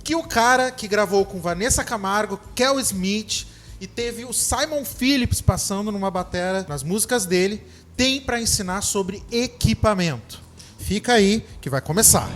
que o cara que gravou com Vanessa Camargo, Kel Smith e teve o Simon Phillips passando numa batera nas músicas dele, tem para ensinar sobre equipamento. Fica aí que vai começar.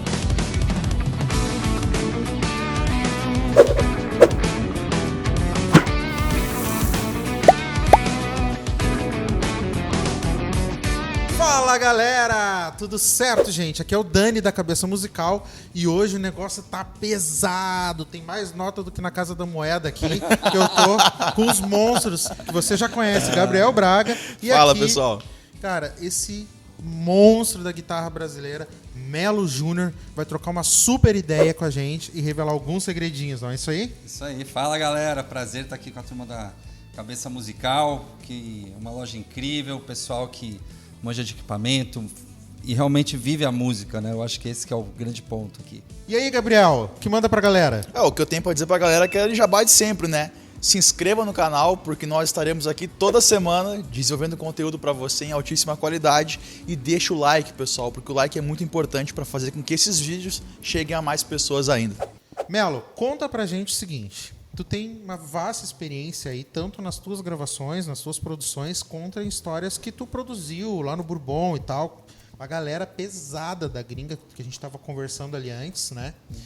Fala galera, tudo certo gente? Aqui é o Dani da Cabeça Musical e hoje o negócio tá pesado, tem mais nota do que na Casa da Moeda aqui, que eu tô com os monstros que você já conhece, Gabriel Braga. E fala aqui, pessoal. Cara, esse monstro da guitarra brasileira, Melo Júnior, vai trocar uma super ideia com a gente e revelar alguns segredinhos, não é isso aí? Isso aí, fala galera, prazer estar aqui com a turma da Cabeça Musical, que é uma loja incrível, pessoal que manja de equipamento e realmente vive a música, né? Eu acho que esse que é o grande ponto aqui. E aí, Gabriel, o que manda pra galera? O que eu tenho pra dizer pra galera é que ele jabá de sempre, né? Se inscreva no canal, porque nós estaremos aqui toda semana desenvolvendo conteúdo pra você em altíssima qualidade. E deixa o like, pessoal, porque o like é muito importante pra fazer com que esses vídeos cheguem a mais pessoas ainda. Melo, conta pra gente o seguinte. Tu tem uma vasta experiência aí, tanto nas tuas gravações, nas tuas produções, quanto em histórias que tu produziu lá no Bourbon e tal. Uma galera pesada da gringa, que a gente estava conversando ali antes, né? Uhum.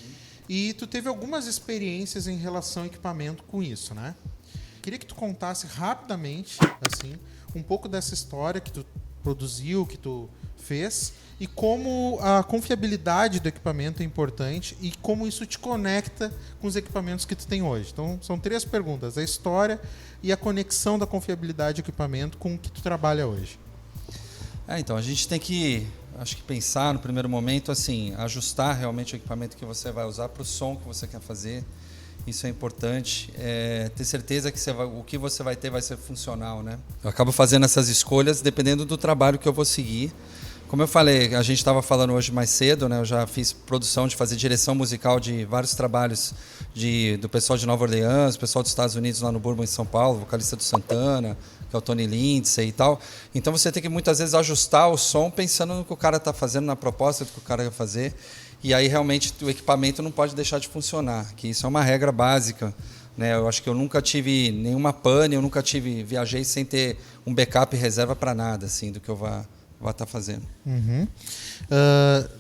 E tu teve algumas experiências em relação ao equipamento com isso, né? Queria que tu contasse rapidamente, assim, um pouco dessa história que tu produziu, que tu fez, e como a confiabilidade do equipamento é importante e como isso te conecta com os equipamentos que tu tem hoje. Então, são 3 perguntas. A história e a conexão da confiabilidade do equipamento com o que tu trabalha hoje. Então, a gente tem que, acho que pensar no primeiro momento, assim, ajustar realmente o equipamento que você vai usar para o som que você quer fazer. Isso é importante. Ter certeza que o que você vai ter vai ser funcional, né? Eu acabo fazendo essas escolhas dependendo do trabalho que eu vou seguir. Como eu falei, a gente estava falando hoje mais cedo, né? Eu já fiz produção de fazer direção musical de vários trabalhos do pessoal de Nova Orleans, pessoal dos Estados Unidos lá no Bourbon em São Paulo, vocalista do Santana, que é o Tony Lindsay e tal. Então você tem que muitas vezes ajustar o som pensando no que o cara está fazendo, na proposta do que o cara vai fazer. E aí realmente o equipamento não pode deixar de funcionar, que isso é uma regra básica. Né? Eu acho que eu nunca tive nenhuma pane, viajei sem ter um backup e reserva para nada, assim, do que eu vá estar fazendo. Uhum.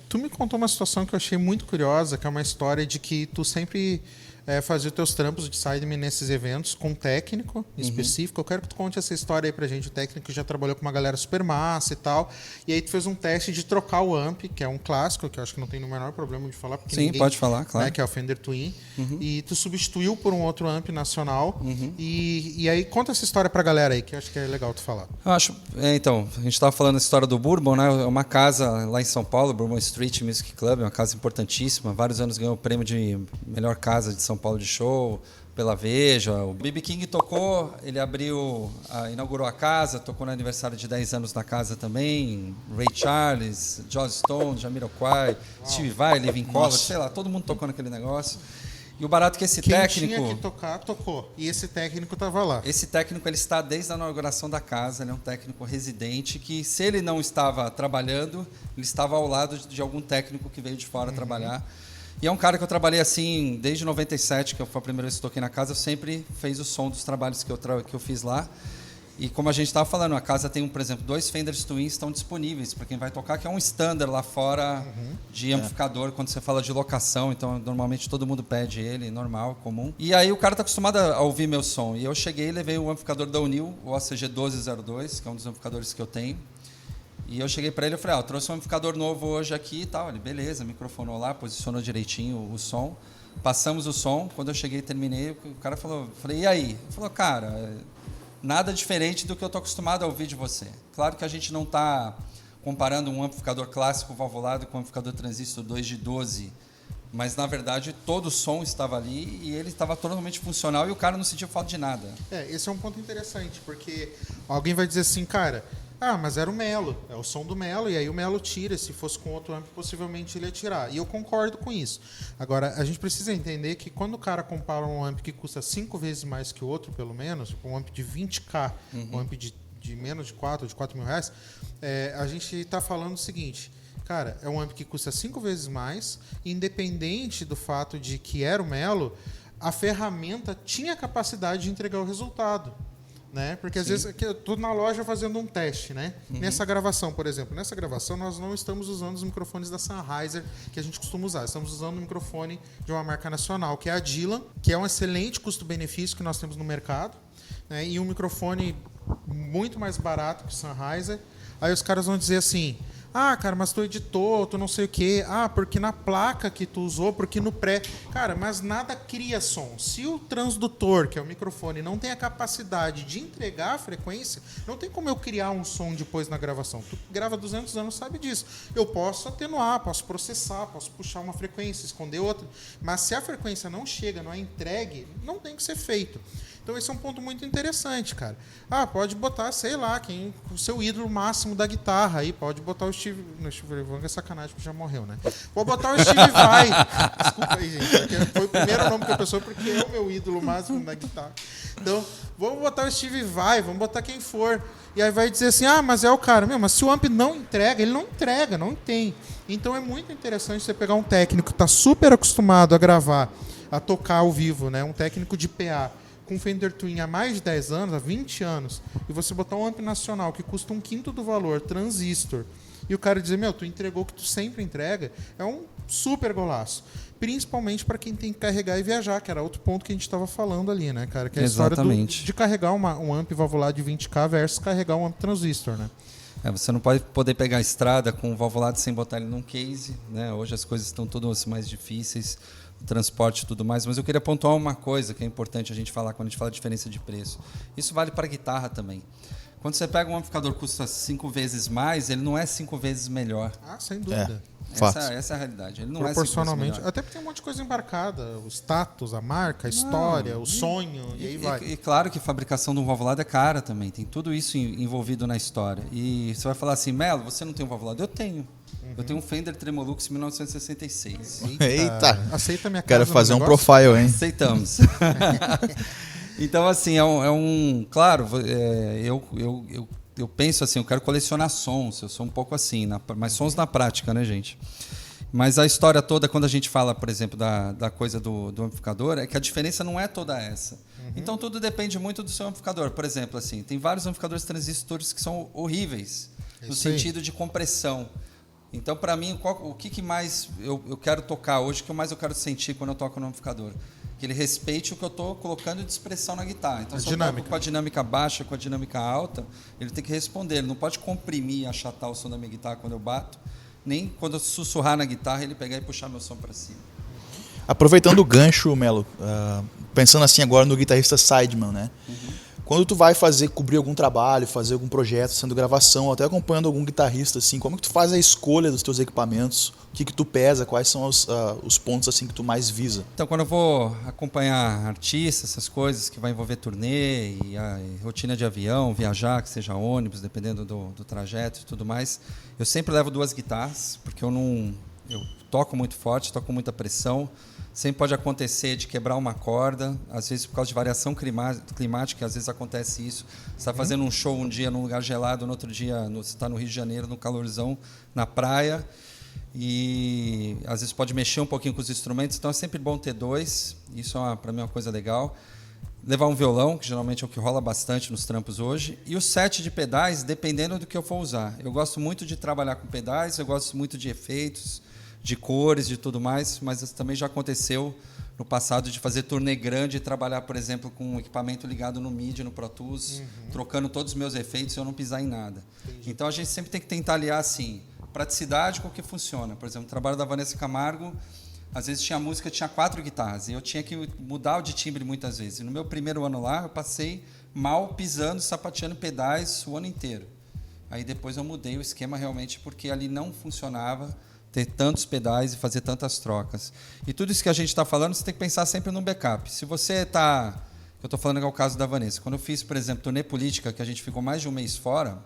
Tu me contou uma situação que eu achei muito curiosa, que é uma história de que tu sempre fazia os teus trampos de sideman nesses eventos com um técnico específico. Eu quero que tu conte essa história aí pra gente. O técnico já trabalhou com uma galera super massa e tal. E aí tu fez um teste de trocar o amp, que é um clássico, que eu acho que não tem o menor problema de falar. Porque sim, pode falar, claro. Né, que é o Fender Twin. E tu substituiu por um outro amp nacional. E aí conta essa história pra galera aí, que eu acho que é legal tu falar. Eu acho, então, a gente estava falando a história do Bourbon, né? É uma casa lá em São Paulo, Bourbon Street Music Club, é uma casa importantíssima. Vários anos ganhou o prêmio de melhor casa de São Paulo de show pela Veja. O B.B. King tocou, ele inaugurou a casa, tocou no aniversário de 10 anos da casa também. Ray Charles, Joss Stone, Jamiroquai, Steve Vai, Living Color, sei lá, todo mundo tocou naquele negócio. E o barato é que esse técnico... Quem tinha que tocar, tocou. E esse técnico estava lá. Esse técnico ele está desde a inauguração da casa, ele é um técnico residente que, se ele não estava trabalhando, ele estava ao lado de algum técnico que veio de fora trabalhar. E é um cara que eu trabalhei assim desde 97, que foi a primeira vez que eu toquei na casa, eu sempre fez o som dos trabalhos que eu fiz lá. E como a gente estava falando, a casa tem, por exemplo, 2 Fender Twins estão disponíveis para quem vai tocar, que é um standard lá fora de amplificador, quando você fala de locação, então normalmente todo mundo pede ele, normal, comum. E aí o cara está acostumado a ouvir meu som. E eu cheguei e levei o amplificador da O'Neill, o OCG 1202, que é um dos amplificadores que eu tenho. E eu cheguei para ele e falei, eu trouxe um amplificador novo hoje aqui e tal. Ele, beleza, microfonou lá, posicionou direitinho o som. Passamos o som, quando eu cheguei e terminei, o cara falou, falei, e aí? Ele falou, cara... Nada diferente do que eu estou acostumado a ouvir de você. Claro que a gente não está comparando um amplificador clássico valvulado com um amplificador transistor 2 de 12, mas, na verdade, todo o som estava ali e ele estava totalmente funcional e o cara não sentiu falta de nada. Esse é um ponto interessante, porque alguém vai dizer assim, cara... mas era o Melo, é o som do Melo, e aí o Melo tira, se fosse com outro amp, possivelmente ele ia tirar. E eu concordo com isso. Agora, a gente precisa entender que quando o cara compara um amp que custa 5 vezes mais que o outro, pelo menos, um amp de 20K, um amp de menos de 4 mil reais, a gente está falando o seguinte, Cara, é um amp que custa 5 vezes mais, independente do fato de que era o Melo, a ferramenta tinha capacidade de entregar o resultado. Né? Porque às vezes eu estou na loja fazendo um teste, né? Nessa gravação, por exemplo. Nessa gravação, nós não estamos usando os microfones da Sennheiser que a gente costuma usar. Estamos usando um microfone de uma marca nacional, que é a Dylan, que é um excelente custo-benefício que nós temos no mercado, né? E um microfone muito mais barato que o Sennheiser. Aí os caras vão dizer assim: ah, cara, mas tu editou, tu não sei o quê. Ah, porque na placa que tu usou, porque no pré... Cara, mas nada cria som. Se o transdutor, que é o microfone, não tem a capacidade de entregar a frequência, não tem como eu criar um som depois na gravação. Tu grava 200 anos, sabe disso. Eu posso atenuar, posso processar, posso puxar uma frequência, esconder outra. Mas se a frequência não chega, não é entregue, não tem que ser feito. Então esse é um ponto muito interessante, cara. Ah, pode botar, sei lá, o seu ídolo máximo da guitarra aí, pode botar o Steve... Não, Steve Vai é sacanagem porque já morreu, né? Pode botar o Steve Vai. Desculpa aí, gente, porque foi o primeiro nome que eu pensou porque é o meu ídolo máximo da guitarra. Então, vamos botar o Steve Vai, vamos botar quem for. E aí vai dizer assim, ah, mas é o cara. Meu, mas se o amp não entrega, ele não entrega, não tem. Então é muito interessante você pegar um técnico que está super acostumado a gravar, a tocar ao vivo, né? Um técnico de PA, com Fender Twin há mais de 10 anos, há 20 anos, e você botar um amp nacional que custa 1/5 do valor, transistor, e o cara dizer, meu, tu entregou o que tu sempre entrega, é um super golaço. Principalmente para quem tem que carregar e viajar, que era outro ponto que a gente estava falando ali, né, cara? Que é a história de carregar um amp valvulado de 20K versus carregar um amp transistor, né? Você não pode poder pegar a estrada com o valvulado sem botar ele num case, né? Hoje as coisas estão todas mais difíceis, o transporte e tudo mais, mas eu queria pontuar uma coisa que é importante a gente falar quando a gente fala de diferença de preço. Isso vale para a guitarra também. Quando você pega um amplificador que custa 5 vezes mais, ele não é 5 vezes melhor. Ah, sem dúvida. Essa é a realidade. Ele não proporcionalmente, é 5 vezes melhor. até porque tem um monte de coisa embarcada, o status, a marca, a história, o sonho, e aí vai. E claro que a fabricação de um valvulado é cara também, tem tudo isso envolvido na história. E você vai falar assim, Melo, você não tem um valvulado? Eu tenho. Eu tenho um Fender Tremolux 1966. Eita! Aceita minha casa. Quero fazer um profile, hein? Aceitamos. Então, assim, claro, eu penso assim, eu quero colecionar sons, eu sou um pouco assim, mas sons na prática, né, gente? Mas a história toda, quando a gente fala, por exemplo, da coisa do amplificador, é que a diferença não é toda essa. Então, tudo depende muito do seu amplificador. Por exemplo, assim, tem vários amplificadores transistores que são horríveis, no sentido de compressão. Então, para mim, o que mais eu quero tocar hoje, o que mais eu quero sentir quando eu toco no amplificador? Que ele respeite o que eu estou colocando de expressão na guitarra. Então, se eu toco com a dinâmica baixa, com a dinâmica alta, ele tem que responder. Ele não pode comprimir e achatar o som da minha guitarra quando eu bato, nem quando eu sussurrar na guitarra, ele pegar e puxar meu som para cima. Aproveitando o gancho, Melo, pensando assim agora no guitarrista sideman, né? Quando tu vai cobrir algum trabalho, fazer algum projeto, sendo gravação, ou até acompanhando algum guitarrista, assim, como que tu faz a escolha dos teus equipamentos? O que tu pesa? Quais são os pontos assim que tu mais visa? Então, quando eu vou acompanhar artistas, essas coisas que vai envolver turnê e a rotina de avião, viajar, que seja ônibus, dependendo do trajeto e tudo mais, eu sempre levo 2 guitarras, porque eu toco muito forte, toco com muita pressão. Sempre pode acontecer de quebrar uma corda, às vezes por causa de variação climática, às vezes acontece isso. Você está fazendo um show um dia num lugar gelado, no outro dia você está no Rio de Janeiro, no calorzão, na praia, e às vezes pode mexer um pouquinho com os instrumentos, então é sempre bom ter 2, isso para mim é uma coisa legal. Levar um violão, que geralmente é o que rola bastante nos trampos hoje, e o set de pedais, dependendo do que eu for usar. Eu gosto muito de trabalhar com pedais, eu gosto muito de efeitos, de cores, de tudo mais, mas também já aconteceu no passado de fazer turnê grande e trabalhar, por exemplo, com um equipamento ligado no MIDI, no Pro Tools, trocando todos os meus efeitos e eu não pisar em nada. Entendi. Então a gente sempre tem que tentar aliar assim, praticidade com o que funciona. Por exemplo, o trabalho da Vanessa Camargo, às vezes tinha música, tinha 4 guitarras, e eu tinha que mudar o de timbre muitas vezes. E no meu primeiro ano lá, eu passei mal pisando, sapateando pedais o ano inteiro. Aí depois eu mudei o esquema realmente, porque ali não funcionava ter tantos pedais e fazer tantas trocas. E tudo isso que a gente está falando, você tem que pensar sempre no backup. Se você está... Eu estou falando que é o caso da Vanessa. Quando eu fiz, por exemplo, turnê política, que a gente ficou mais de um mês fora,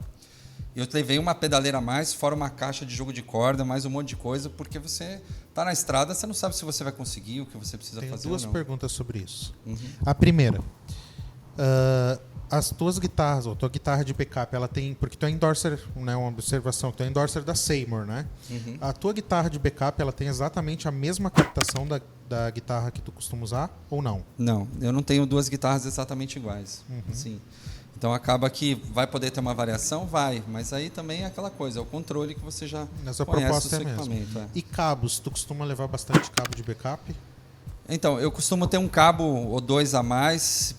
eu levei uma pedaleira a mais, fora uma caixa de jogo de corda, mais um monte de coisa, porque você está na estrada, você não sabe se você vai conseguir, o que você precisa fazer ou não. Tenho 2 perguntas sobre isso. A primeira, as tuas guitarras, ou tua guitarra de backup, ela tem... Porque tu é endorser, né, uma observação, tu é endorser da Seymour, né? A tua guitarra de backup, ela tem exatamente a mesma captação da guitarra que tu costuma usar, ou não? Não, eu não tenho duas guitarras exatamente iguais. Sim. Então acaba que vai poder ter uma variação? Vai, mas aí também é aquela coisa, é o controle que você já Nessa conhece do proposta seu é mesmo. equipamento. É. E cabos, tu costuma levar bastante cabo de backup? Então, eu costumo ter um cabo ou dois a mais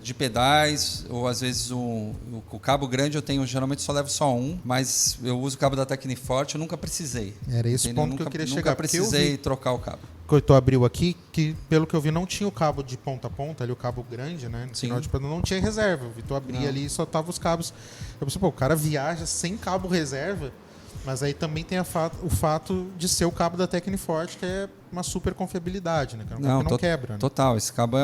de pedais, ou às vezes o cabo grande eu tenho, geralmente só levo só um, mas eu uso o cabo da Tecniforte, eu nunca precisei. Era esse entendeu? ponto que eu queria nunca chegar. Porque eu precisei vi trocar o cabo. que tu abriu aqui, que pelo que eu vi não tinha o cabo de ponta a ponta, ali o cabo grande, né? No Sim. final, tipo, não tinha reserva. Eu vi tu abrir Não. ali e só tava os cabos. Eu pensei, pô, o cara viaja sem cabo reserva, mas aí também tem o fato de ser o cabo da Tecniforte, que é uma super confiabilidade, né? Que é um cabo que não quebra. Né? Total, esse cabo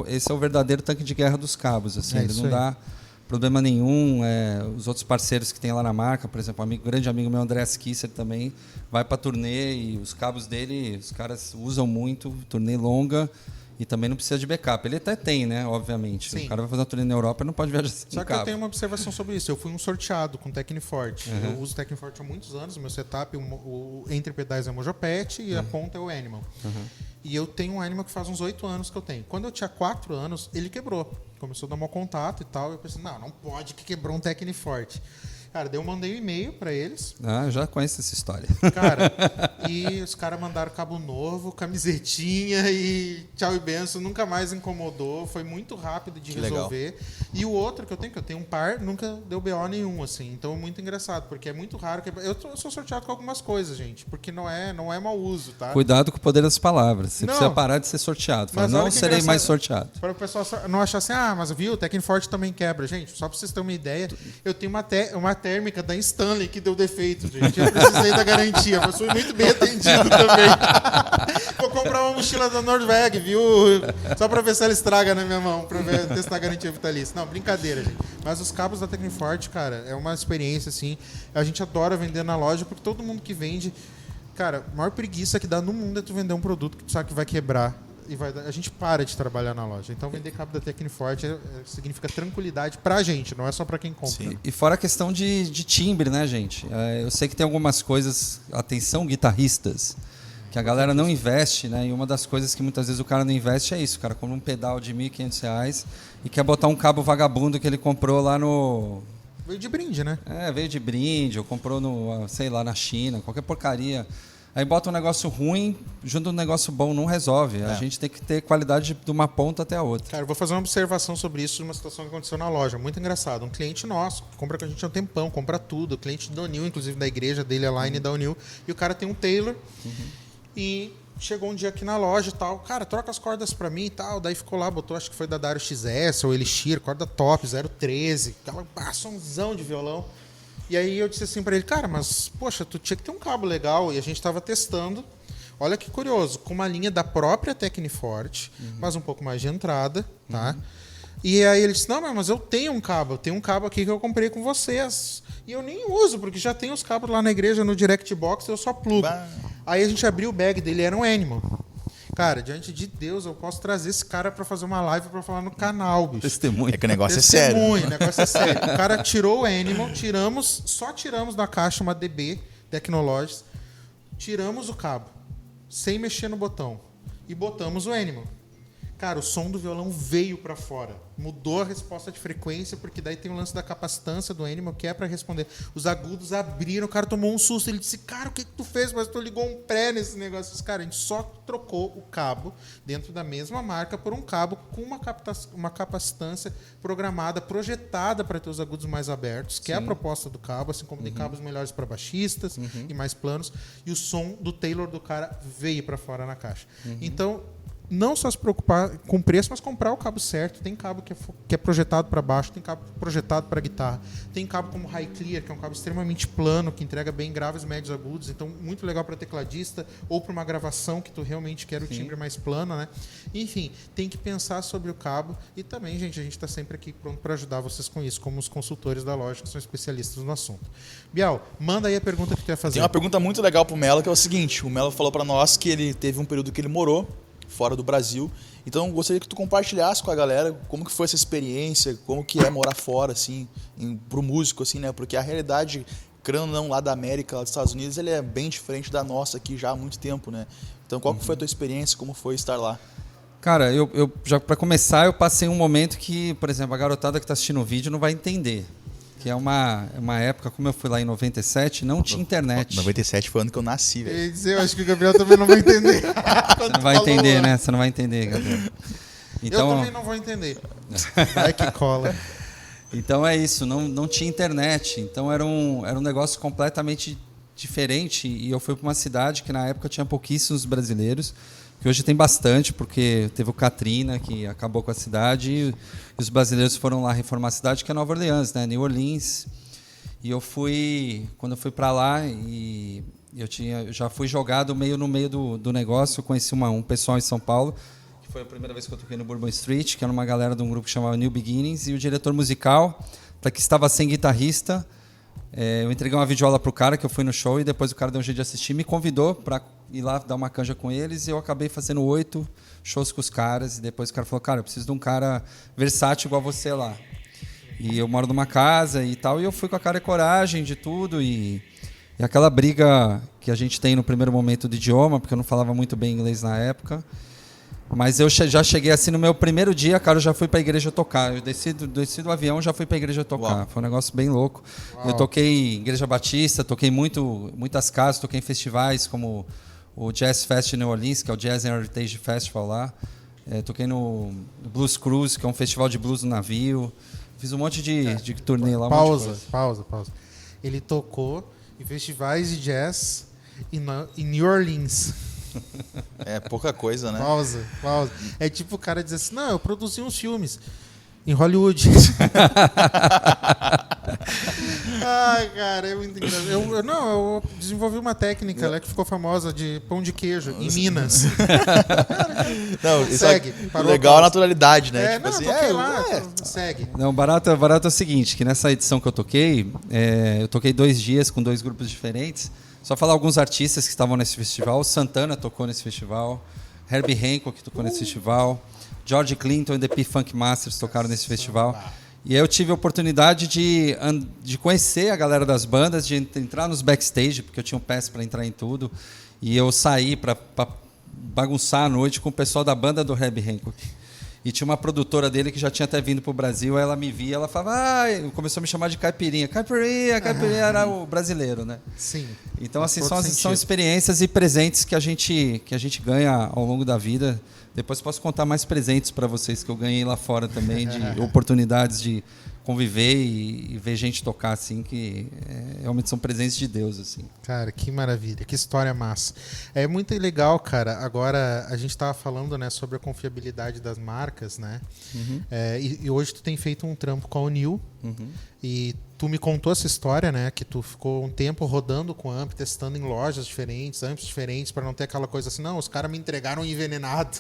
esse é o verdadeiro tanque de guerra dos cabos, assim, É ele isso não aí. dá problema nenhum. Os outros parceiros que tem lá na marca, por exemplo, grande amigo meu, André Kisser, também vai para turnê e os cabos dele, os caras usam muito, turnê longa, e também não precisa de backup. Ele até tem, né, obviamente. Sim. O cara vai fazer uma turnê na Europa e não pode viajar sem Só que cabo. eu tenho uma observação sobre isso. Eu fui um sorteado com Tecniforte. Eu uso Tecniforte há muitos anos. O meu setup, o entre pedais é o Mojopet e a ponta é o Animal. E eu tenho um Animal que faz uns 8 anos que eu tenho. Quando eu tinha 4 anos, ele quebrou. Começou a dar mau contato e tal. Eu pensei, não pode que quebrou um Tecniforte. Cara, daí eu mandei um e-mail pra eles. Eu já conheço essa história. Cara, e os caras mandaram cabo novo, camisetinha e tchau e benção, nunca mais incomodou, foi muito rápido de Que resolver. legal. E o outro que eu tenho um par, nunca deu BO nenhum, assim. Então é muito engraçado, porque é muito raro que eu sou sorteado com algumas coisas, gente, porque não é mau uso, tá? Cuidado com o poder das palavras. Você Não. precisa parar de ser sorteado. Fala, Mas olha não que serei engraçado. mais sorteado. Para o pessoal não achar assim, mas viu, o Tecniforte também quebra. Gente, só para vocês terem uma ideia, eu tenho uma térmica da Stanley que deu defeito, gente. Eu precisei da garantia, mas fui muito bem atendido também. Vou comprar uma mochila da Nordweg, viu? Só para ver se ela estraga na minha mão, para testar a garantia vitalícia. Não, brincadeira, gente. Mas os cabos da Tecniforte, cara, é uma experiência, assim. A gente adora vender na loja, porque todo mundo que vende... Cara, a maior preguiça que dá no mundo é tu vender um produto que tu sabe que vai quebrar. A gente para de trabalhar na loja. Então, vender cabo da Tecniforte significa tranquilidade pra gente, não é só pra quem compra. Sim. E fora a questão de timbre, né, gente? Eu sei que tem algumas coisas, atenção, guitarristas, que a galera não investe, né? E uma das coisas que muitas vezes o cara não investe é isso. O cara compra um pedal de R$ 1.500 e quer botar um cabo vagabundo que ele comprou lá no... Veio de brinde, né? Veio de brinde, ou comprou sei lá, na China, qualquer porcaria. Aí bota um negócio ruim, junto um negócio bom, não resolve. A gente tem que ter qualidade de uma ponta até a outra. Cara, eu vou fazer uma observação sobre isso de uma situação que aconteceu na loja. Muito engraçado. Um cliente nosso, que compra com a gente há um tempão, compra tudo. O cliente da O'Neill, inclusive da igreja dele, a line da O'Neill. E o cara tem um Taylor. E chegou um dia aqui na loja e tal. Cara, troca as cordas pra mim e tal. Daí ficou lá, botou, acho que foi da Dario XS ou Elixir, corda top, 013. Aquela sonzão de violão. E aí eu disse assim pra ele, cara, mas, poxa, tu tinha que ter um cabo legal. E a gente tava testando. Olha que curioso, com uma linha da própria Tecniforte, mas um pouco mais de entrada, tá? E aí ele disse, não, mas eu tenho um cabo aqui que eu comprei com vocês. E eu nem uso, porque já tem os cabos lá na igreja, no Direct Box, eu só plugo. Aí a gente abriu o bag dele, era um Animal. Cara, diante de Deus, eu posso trazer esse cara pra fazer uma live pra falar no canal, bicho. Testemunho. É que o negócio é sério. Testemunho, o negócio é sério. O cara tirou o Animal, só tiramos da caixa uma DB, Technologies, tiramos o cabo, sem mexer no botão, e botamos o Animal. Cara, o som do violão veio pra fora. Mudou a resposta de frequência, porque daí tem o lance da capacitância do Animal, que é pra responder. Os agudos abriram, o cara tomou um susto. Ele disse, cara, o que tu fez? Mas tu ligou um pré nesse negócio. Cara, a gente só trocou o cabo dentro da mesma marca por um cabo com uma capacitância programada, projetada para ter os agudos mais abertos, que é a proposta do cabo, assim como tem cabos melhores para baixistas e mais planos. E o som do Taylor do cara veio pra fora na caixa. Então, não só se preocupar com preço, mas comprar o cabo certo. Tem cabo que é projetado para baixo, tem cabo projetado para guitarra, tem cabo como High Clear, que é um cabo extremamente plano, que entrega bem graves, médios, agudos, então muito legal para tecladista ou para uma gravação que tu realmente quer o timbre mais plano, né? Enfim, tem que pensar sobre o cabo e também, gente, a gente está sempre aqui pronto para ajudar vocês com isso, como os consultores da loja que são especialistas no assunto. Bial, manda aí a pergunta que tu ia fazer. Tem uma pergunta muito legal pro Melo, que é o seguinte, o Melo falou para nós que ele teve um período que ele morou fora do Brasil. Então eu gostaria que tu compartilhasse com a galera como que foi essa experiência, como que é morar fora, assim, pro músico, assim, né? Porque a realidade, querendo ou não, lá da América, lá dos Estados Unidos, ele é bem diferente da nossa aqui já há muito tempo, né? Então qual que foi a tua experiência, como foi estar lá? Cara, eu já para começar, eu passei um momento que, por exemplo, a garotada que está assistindo o vídeo não vai entender. Que é uma época, como eu fui lá em 97, não tinha internet. 97 foi o ano que eu nasci, velho. Eu acho que o Gabriel também não vai entender. Você não vai entender, né? Você não vai entender, Gabriel. Então, eu também não vou entender. Vai que cola. Então é isso, não tinha internet. Então era um negócio completamente diferente. E eu fui para uma cidade que na época tinha pouquíssimos brasileiros, que hoje tem bastante, porque teve o Katrina, que acabou com a cidade, e os brasileiros foram lá reformar a cidade, que é Nova Orleans, né? New Orleans. E quando eu fui para lá, e eu já fui jogado meio no meio do negócio, eu conheci um pessoal em São Paulo, que foi a primeira vez que eu toquei no Bourbon Street, que era uma galera de um grupo que chamava New Beginnings, e o diretor musical, para que estava sem guitarrista, eu entreguei uma videoaula pro cara, que eu fui no show, e depois o cara deu um jeito de assistir, me convidou para ir lá dar uma canja com eles, e eu acabei fazendo 8 shows com os caras, e depois o cara falou, cara, eu preciso de um cara versátil igual você lá. E eu moro numa casa e tal, e eu fui com a cara e coragem de tudo, e aquela briga que a gente tem no primeiro momento do idioma, porque eu não falava muito bem inglês na época, mas eu já cheguei assim no meu primeiro dia, cara, eu já fui pra igreja tocar. Eu desci do avião, já fui pra igreja tocar. Uau. Foi um negócio bem louco. Uau. Eu toquei em Igreja Batista, toquei muitas casas, toquei em festivais como o Jazz Fest New Orleans, que é o Jazz and Heritage Festival lá. Toquei no Blues Cruise, que é um festival de blues no navio. Fiz um monte de turnê lá. Pausa. Ele tocou em festivais de jazz em New Orleans. É pouca coisa, né? Pausa. É tipo o cara dizer assim, não, eu produzi uns filmes em Hollywood. Ai, cara, é muito engraçado. Eu desenvolvi uma técnica lá que ficou famosa de pão de queijo em Minas. Não, segue. Legal a naturalidade, né? Tipo assim, segue. Não, barato é o seguinte, que nessa edição que eu toquei 2 dias com 2 grupos diferentes. Só falar alguns artistas que estavam nesse festival. Santana tocou nesse festival. Herbie Hancock tocou nesse festival. George Clinton e The P-Funk Masters tocaram nesse festival. E aí eu tive a oportunidade de conhecer a galera das bandas, de entrar nos backstage, porque eu tinha um pass para entrar em tudo. E eu saí para bagunçar a noite com o pessoal da banda do Herbie Hancock. E tinha uma produtora dele que já tinha até vindo pro Brasil, aí ela me via, ela falava, começou a me chamar de Caipirinha. Caipirinha era o brasileiro, né? Sim. Então, assim, são experiências e presentes que a gente ganha ao longo da vida. Depois posso contar mais presentes para vocês que eu ganhei lá fora também, de oportunidades de conviver e ver gente tocar, assim, que realmente são presentes de Deus, assim. Cara, que maravilha, que história massa. É muito legal, cara. Agora, a gente estava falando, né, sobre a confiabilidade das marcas, né? Uhum. E hoje tu tem feito um trampo com a O'Neill. Uhum. E tu me contou essa história, né? Que tu ficou um tempo rodando com amp, testando em lojas diferentes, amps diferentes, para não ter aquela coisa assim, não, os caras me entregaram envenenado,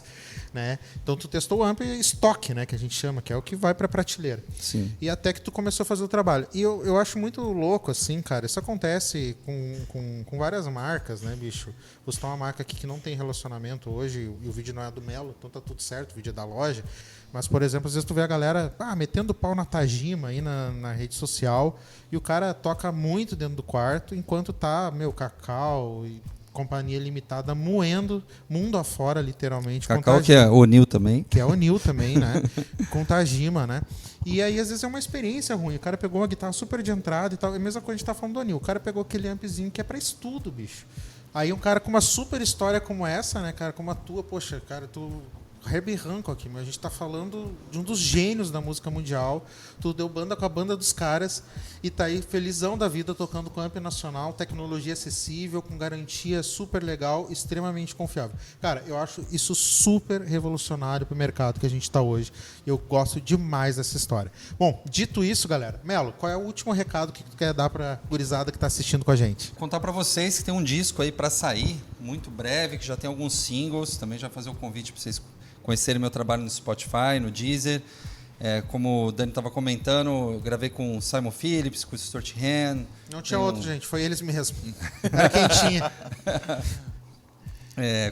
né? Então tu testou o amp estoque, né? Que a gente chama, que é o que vai para prateleira. Sim. E até que tu começou a fazer o trabalho. E eu acho muito louco, assim, cara. Isso acontece com várias marcas, né, bicho? Você tem uma marca aqui que não tem relacionamento hoje, e o vídeo não é do Melo, então tá tudo certo, o vídeo é da loja. Mas, por exemplo, às vezes tu vê a galera metendo pau na Tajima aí na rede social e o cara toca muito dentro do quarto enquanto tá, Cacau e companhia limitada moendo mundo afora, literalmente. Cacau, que é O'Neill também. Que é O'Neill também, né? Com Tajima, né? E aí, às vezes, é uma experiência ruim. O cara pegou uma guitarra super de entrada e tal. É a mesma coisa que a gente tá falando do O'Neill. O cara pegou aquele ampzinho que é pra estudo, bicho. Aí um cara com uma super história como essa, né, cara? Como a tua, poxa, cara, tu... Herbie Hancock, mas a gente está falando de um dos gênios da música mundial. Tu deu banda com a banda dos caras e tá aí felizão da vida tocando com amp nacional, tecnologia acessível, com garantia super legal, extremamente confiável. Cara, eu acho isso super revolucionário pro mercado que a gente está hoje. Eu gosto demais dessa história. Bom, dito isso, galera, Melo, qual é o último recado que tu quer dar pra gurizada que está assistindo com a gente? Contar para vocês que tem um disco aí para sair, muito breve, que já tem alguns singles, também já fazer o convite para vocês conhecerem meu trabalho no Spotify, no Deezer. Como o Dani estava comentando, eu gravei com o Simon Phillips, com o Stuart Hahn. Não tinha outro, gente. Foi eles mesmos. Era quem tinha.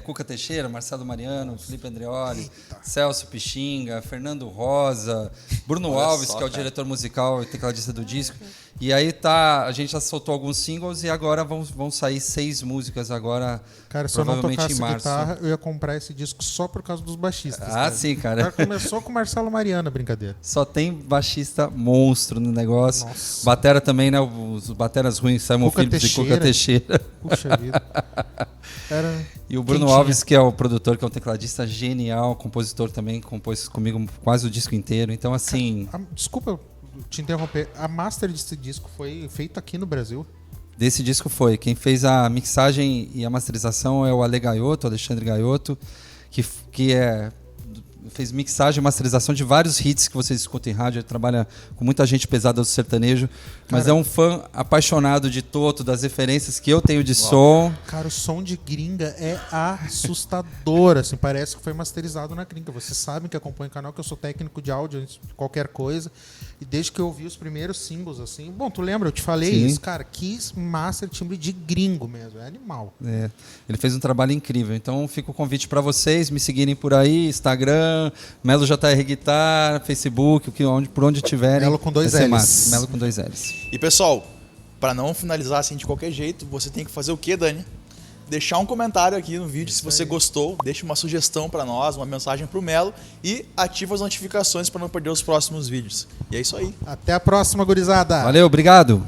Cuca Teixeira, Marcelo Mariano, Felipe Andreoli, Celso Pixinga, Fernando Rosa, Bruno Olha Alves, só, que é o cara. diretor musical e tecladista do disco. E aí a gente já soltou alguns singles e agora vão sair 6 músicas agora, Cara, se eu não provavelmente tocasse em março. guitarra, eu ia comprar esse disco só por causa dos baixistas. Ah, sim, O cara. cara começou com o Marcelo Mariano, a brincadeira. Só tem baixista monstro no negócio. Nossa. Batera também, né? Os bateras ruins, Simon Cuca Phillips e Cuca Teixeira. Puxa vida. Era E o Bruno quentinha. Alves, que é o produtor, que é um tecladista genial, compositor também, compôs comigo quase o disco inteiro. Então, assim, Desculpa te interromper. A master desse disco foi feita aqui no Brasil. desse disco foi. Quem fez a mixagem e a masterização é o Ale Gaiotto, Alexandre Gaiotto, que fez mixagem e masterização de vários hits que vocês escutam em rádio. Ele trabalha com muita gente pesada do sertanejo, mas Cara, é um fã apaixonado de Toto, das referências que eu tenho de som. Cara, o som de gringa é assustador, assim, parece que foi masterizado na gringa. Vocês sabem que acompanham o canal, que eu sou técnico de áudio, antes de qualquer coisa, e desde que eu ouvi os primeiros singles, assim... Bom, tu lembra? Eu te falei Sim. isso, cara, que master timbre de gringo mesmo, é animal. É, ele fez um trabalho incrível. Então fica o convite para vocês me seguirem por aí, Instagram, Melo JR Guitar, Facebook, por onde tiverem. Melo com 2 vai ser Ls. massa. Melo com 2 Ls. E pessoal, para não finalizar assim de qualquer jeito, você tem que fazer o quê, Dani? Deixar um comentário aqui no vídeo se você gostou, deixa uma sugestão para nós, uma mensagem pro Melo e ativa as notificações para não perder os próximos vídeos. E é isso aí. Até a próxima, gurizada! Valeu, obrigado.